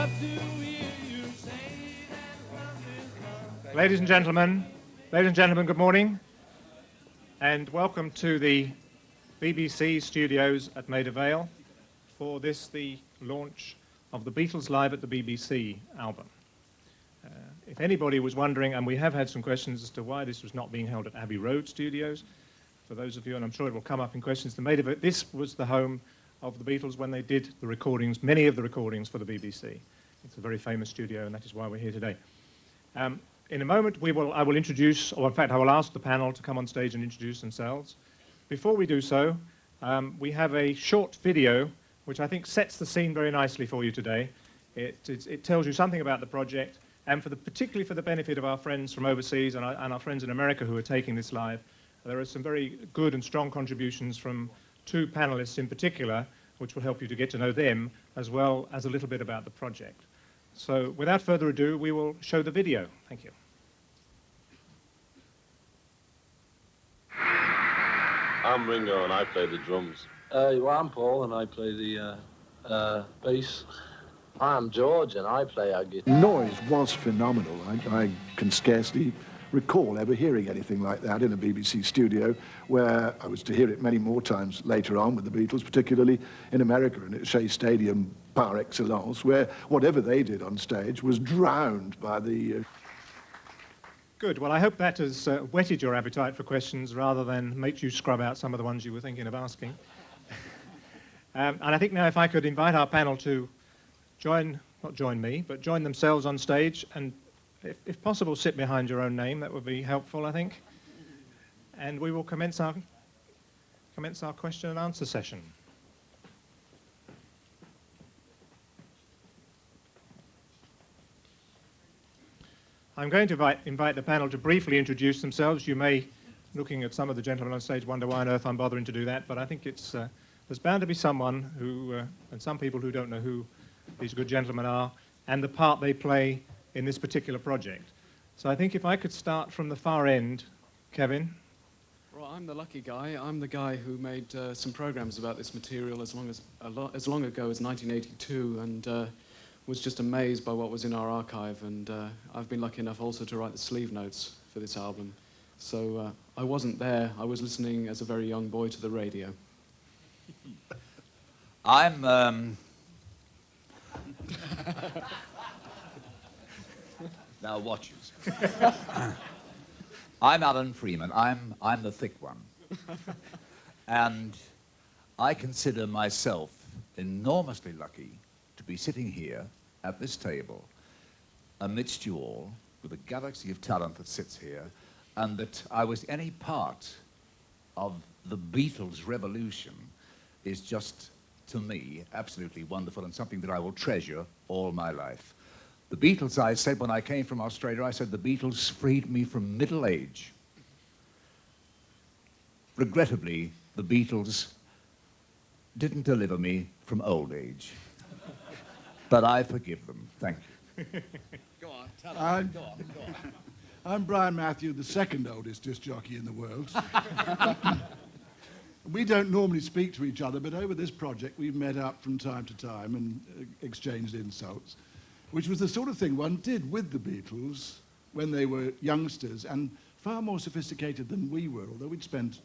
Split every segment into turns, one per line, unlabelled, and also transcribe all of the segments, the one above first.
love to hear you say that love is love.
Ladies and gentlemen, good morning, and welcome to the BBC studios at Maida Vale for this, the launch of the Beatles Live at the BBC album. If anybody was wondering, and we have had some questions as to why this was not being held at Abbey Road Studios, for those of you, and I'm sure it will come up in questions to Maida Vale, this was the home of the Beatles when they did the recordings, many of the recordings for the BBC. It's a very famous studio, and that is why we're here today. In a moment, I will introduce, or in fact, I will ask the panel to come on stage and introduce themselves. Before we do so, we have a short video, which I think sets the scene very nicely for you today. It tells you something about the project, and particularly for the benefit of our friends from overseas and our friends in America who are taking this live, there are some very good and strong contributions from two panelists in particular, which will help you to get to know them, as well as a little bit about the project. So without further ado, we will show the video. Thank you.
I'm Ringo and I play the drums.
Well, I'm Paul and I play the bass. I'm George and I play our guitar.
Noise was phenomenal. I can scarcely recall ever hearing anything like that in a BBC studio, where I was to hear it many more times later on with the Beatles, particularly in America and at Shea Stadium par excellence, where whatever they did on stage was drowned by the...
Good. Well, I hope that has whetted your appetite for questions rather than made you scrub out some of the ones you were thinking of asking. And I think now if I could invite our panel to not join me, but join themselves on stage, and if possible, sit behind your own name. That would be helpful, I think. And we will commence our question and answer session. I'm going to invite the panel to briefly introduce themselves. You may, looking at some of the gentlemen on stage, wonder why on earth I'm bothering to do that, but I think there's bound to be someone who, and some people who don't know who these good gentlemen are, and the part they play in this particular project. So I think if I could start from the far end, Kevin.
Well, I'm the lucky guy. I'm the guy who made some programs about this material as long ago as 1982, and was just amazed by what was in our archive. And I've been lucky enough also to write the sleeve notes for this album. So I wasn't there. I was listening as a very young boy to the radio.
I'm now watch you. I'm Alan Freeman. I'm the thick one. And I consider myself enormously lucky to be sitting here at this table amidst you all with a galaxy of talent that sits here, and that I was any part of the Beatles revolution is just, to me, absolutely wonderful and something that I will treasure all my life. The Beatles, I said when I came from Australia, I said the Beatles freed me from middle age. Regrettably, the Beatles didn't deliver me from old age. But I forgive them. Thank you.
Go on, tell us.
Go on. I'm Brian Matthew, the second oldest disc jockey in the world. We don't normally speak to each other, but over this project we've met up from time to time and exchanged insults, which was the sort of thing one did with the Beatles when they were youngsters and far more sophisticated than we were, although we'd spent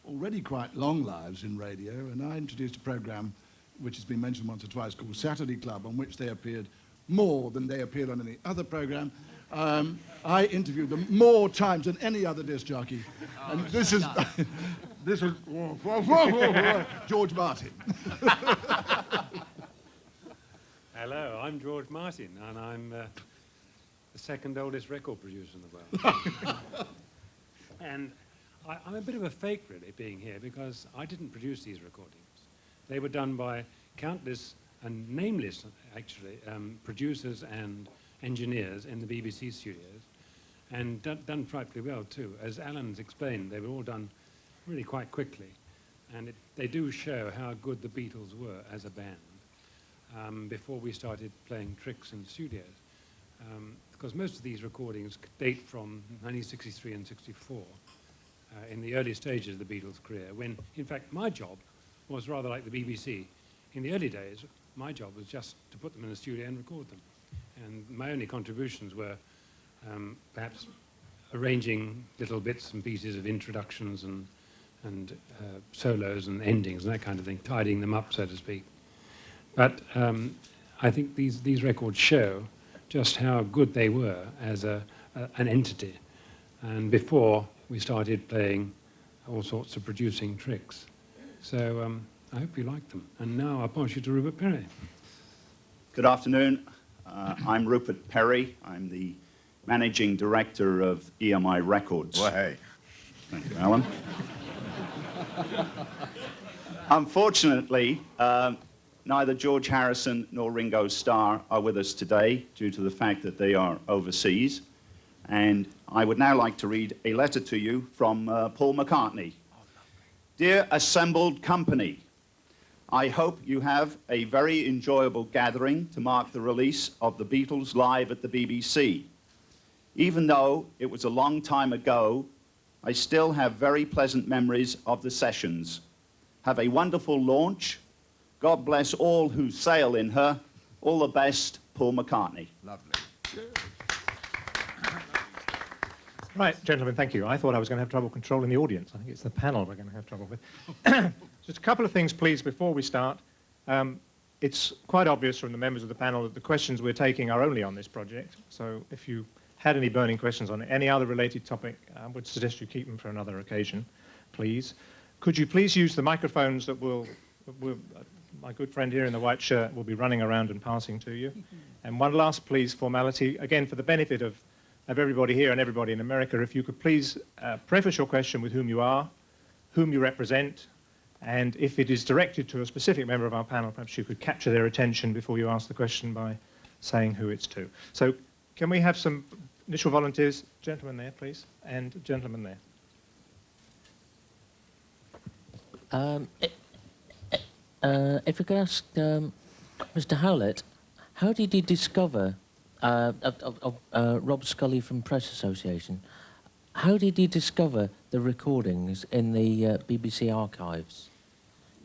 already quite long lives in radio. And I introduced a program which has been mentioned once or twice called Saturday Club, on which they appeared more than they appeared on any other program. I interviewed them more times than any other disc jockey. And this is George Martin.
Hello, I'm George Martin, and I'm the second oldest record producer in the world. And I'm a bit of a fake, really, being here, because I didn't produce these recordings. They were done by countless and nameless, actually, producers and engineers in the BBC studios, and done frightfully well, too. As Alan's explained, they were all done really quite quickly, and they do show how good the Beatles were as a band before we started playing tricks in the studios. Because most of these recordings date from 1963 and 64, in the early stages of the Beatles' career, when, in fact, my job was rather like the BBC. In the early days, my job was just to put them in the studio and record them. And my only contributions were perhaps arranging little bits and pieces of introductions and solos and endings and that kind of thing, tidying them up, so to speak. But I think these records show just how good they were as an entity. And before we started playing all sorts of producing tricks. So I hope you like them. And now I'll pass you to Rupert Perry.
Good afternoon. I'm Rupert Perry. I'm the managing director of EMI Records.
Well, hey.
Thank you, Alan. Unfortunately, neither George Harrison nor Ringo Starr are with us today due to the fact that they are overseas. And I would now like to read a letter to you from Paul McCartney. Dear assembled company, I hope you have a very enjoyable gathering to mark the release of the Beatles live at the BBC. Even though it was a long time ago, I still have very pleasant memories of the sessions. Have a wonderful launch. God bless all who sail in her. All the best, Paul McCartney.
Lovely.
Right, gentlemen, thank you. I thought I was going to have trouble controlling the audience. I think it's the panel we're going to have trouble with. Just a couple of things, please, before we start. It's quite obvious from the members of the panel that the questions we're taking are only on this project. So if you had any burning questions on any other related topic, I would suggest you keep them for another occasion, please. Could you please use the microphones that my good friend here in the white shirt will be running around and passing to you. And one last, please, formality, again, for the benefit of everybody here and everybody in America, if you could please preface your question with whom you are, whom you represent, and if it is directed to a specific member of our panel, perhaps you could capture their attention before you ask the question by saying who it's to. So can we have some initial volunteers? Gentleman there, please, and gentleman there.
If we could ask Mr. Howlett, how did he discover Rob Scully from Press Association? How did he discover the recordings in the BBC archives?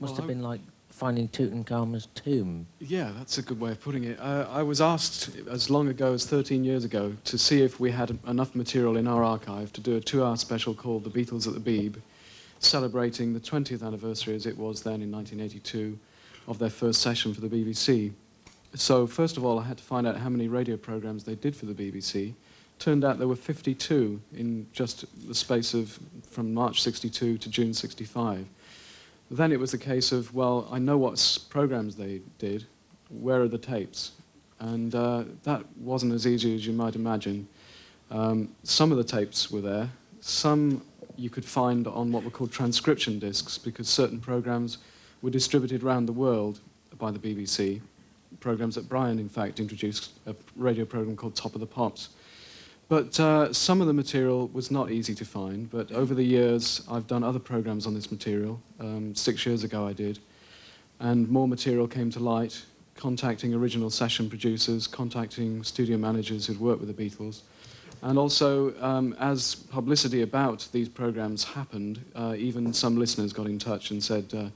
Must have been like finding Tutankhamun's tomb.
Yeah, that's a good way of putting it. I was asked as long ago as 13 years ago to see if we had enough material in our archive to do a 2-hour special called The Beatles at the Beeb, celebrating the 20th anniversary, as it was then in 1982, of their first session for the BBC. So first of all, I had to find out how many radio programs they did for the BBC. Turned out there were 52 in just the space of from March 62 to June 65. Then it was a case of, well, I know what programs they did, where are the tapes? And that wasn't as easy as you might imagine. Some of the tapes were there. Some you could find on what were called transcription discs, because certain programs were distributed around the world by the BBC. Programs that Brian, in fact, introduced, a radio program called Top of the Pops. But some of the material was not easy to find, but over the years I've done other programs on this material. 6 years ago I did, and more material came to light, contacting original session producers, contacting studio managers who'd worked with the Beatles. And also, as publicity about these programs happened, even some listeners got in touch and said,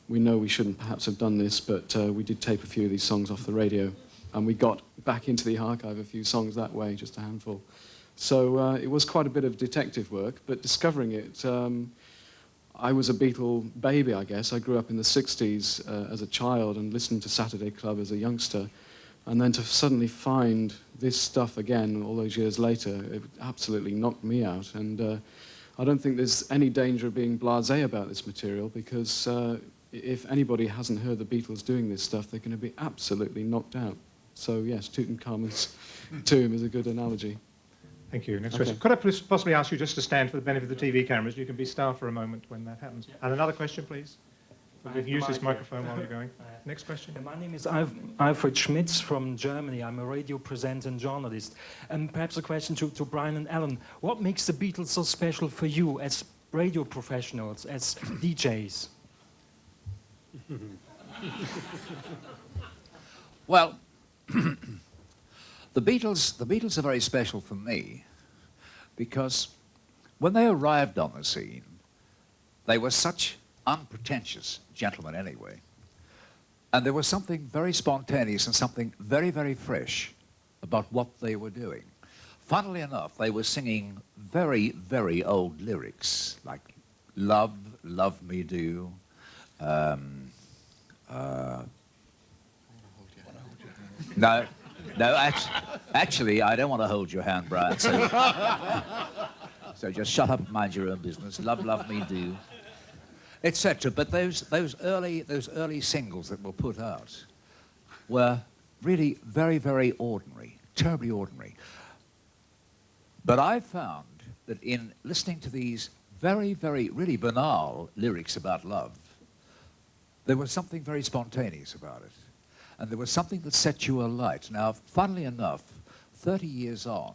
we know we shouldn't perhaps have done this, but we did tape a few of these songs off the radio. And we got back into the archive a few songs that way, just a handful. So it was quite a bit of detective work, but discovering it, I was a Beatle baby, I guess. I grew up in the 60s as a child and listened to Saturday Club as a youngster. And then to suddenly find this stuff again all those years later, it absolutely knocked me out. And I don't think there's any danger of being blasé about this material, because if anybody hasn't heard the Beatles doing this stuff, they're going to be absolutely knocked out. So yes, Tutankhamun's tomb is a good analogy.
Thank you. Next question. Could I possibly ask you just to stand for the benefit of the TV cameras? You can be still for a moment when that happens. And another question, please. We can use this microphone while you're going. Next question.
My name is Alfred Schmitz from Germany. I'm a radio presenter and journalist. And perhaps a question to Brian and Alan. What makes the Beatles so special for you as radio professionals, as DJs?
Well, the Beatles are very special for me because when they arrived on the scene, they were such unpretentious gentlemen anyway. And there was something very spontaneous and something very, very fresh about what they were doing. Funnily enough, they were singing very, very old lyrics, like Love, Love Me Do. No, actually, I don't want to hold your hand, Brian, so just shut up and mind your own business. Love, Love Me Do, etc. But those early singles that were put out were really very, very ordinary, terribly ordinary. But I found that in listening to these very, very, really banal lyrics about love, there was something very spontaneous about it. And there was something that set you alight. Now, funnily enough, 30 years on,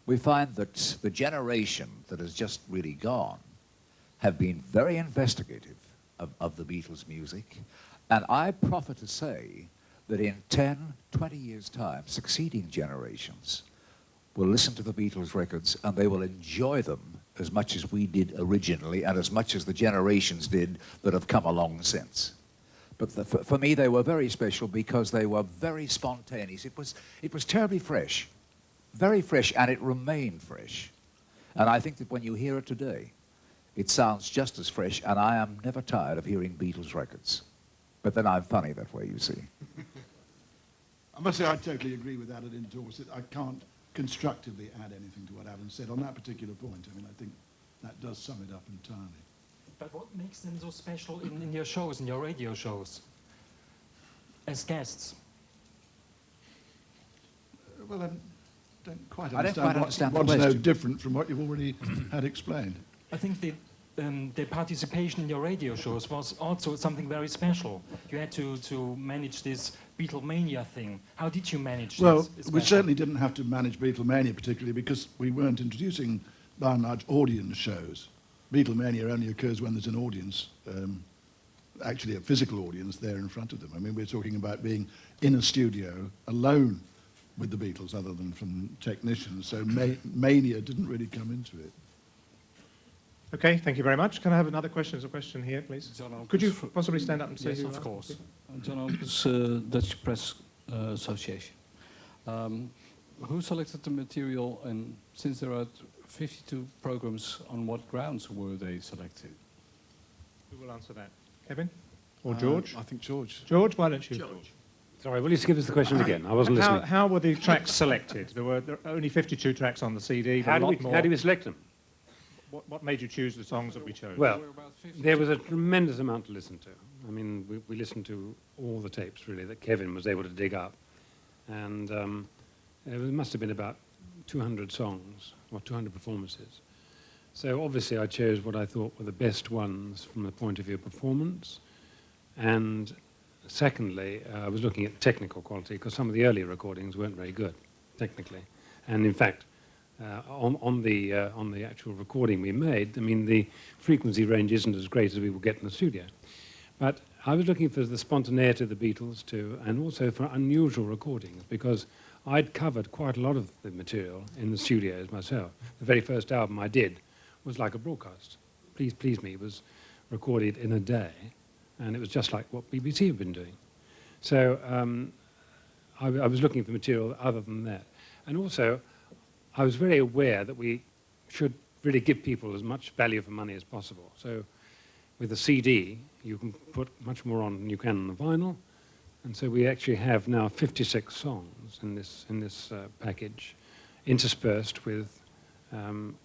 we find that the generation that has just really gone have been very investigative of the Beatles' music. And I proffer to say that in 10, 20 years' time, succeeding generations will listen to the Beatles records and they will enjoy them as much as we did originally and as much as the generations did that have come along since. But for me, they were very special because they were very spontaneous. It was terribly fresh, very fresh, and it remained fresh. And I think that when you hear it today, it sounds just as fresh, and I am never tired of hearing Beatles records. But then I'm funny that way, you see.
I must say I totally agree with that and endorse it. I can't constructively add anything to what Alan said on that particular point. I mean, I think that does sum it up entirely.
But what makes them so special in your shows, in your radio shows, as guests?
Well, I don't quite
I don't quite understand
what's
the
no
question.
different from what you've already had explained.
I think the participation in your radio shows was also something very special. You had to manage this Beatlemania thing. How did you manage
Well,
this?
we certainly didn't have to manage Beatlemania particularly because we weren't introducing, by and large, audience shows. Beatlemania only occurs when there's an audience, actually a physical audience there in front of them. I mean, we're talking about being in a studio alone with the Beatles other than from technicians, so mania didn't really come into it.
Okay, thank you very much. Can I have another question? There's a question here, please. Could you possibly stand up and say
yes,
who
of
you are?
course. John Opus, Dutch Press Association. Who selected the material, and since there are 52 programs, on what grounds were they selected?
Who will answer that? Kevin? Or George?
I think George.
George, why don't you?
George. Sorry, will you give us the question again? I wasn't listening.
How were the tracks selected? There were only 52 tracks on the CD, but
How
a lot
do
more.
we select them?
What made you choose the songs that we chose?
Well, there was a tremendous amount to listen to. I mean, we listened to all the tapes, really, that Kevin was able to dig up. And there must have been about 200 songs, or 200 performances. So obviously I chose what I thought were the best ones from the point of view of performance. And secondly, I was looking at technical quality, because some of the earlier recordings weren't very good, technically. And in fact, on the actual recording we made, I mean, the frequency range isn't as great as we will get in the studio. But I was looking for the spontaneity of the Beatles too, and also for unusual recordings, because I'd covered quite a lot of the material in the studios myself. The very first album I did was like a broadcast. Please Please Me was recorded in a day, and it was just like what BBC had been doing. So I was looking for material other than that. And also, I was very aware that we should really give people as much value for money as possible. So with a CD, you can put much more on than you can on the vinyl. And so we actually have now 56 songs in this package, interspersed with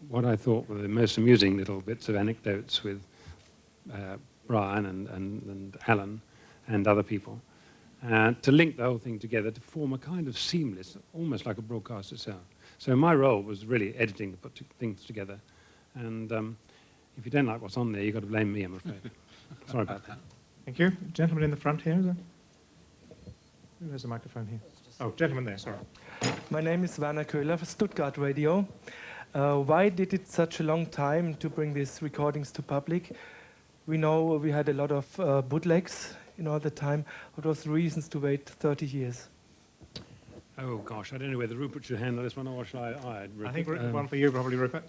what I thought were the most amusing little bits of anecdotes with Brian and Alan and other people, to link the whole thing together to form a kind of seamless, almost like a broadcast itself. So my role was really editing to put things together. And if you don't like what's on there, you've got to blame me, I'm afraid. Sorry about that.
Thank you. Gentleman in the front here, is there? There's a microphone here. Oh, gentleman there, sorry.
My name is Werner Köhler for Stuttgart Radio. Why did it such a long time to bring these recordings to public? We know we had a lot of bootlegs in all the time. What was the reasons to wait 30 years?
Oh, gosh, I don't know whether Rupert should handle this one or should I?
I think one for you, probably, Rupert.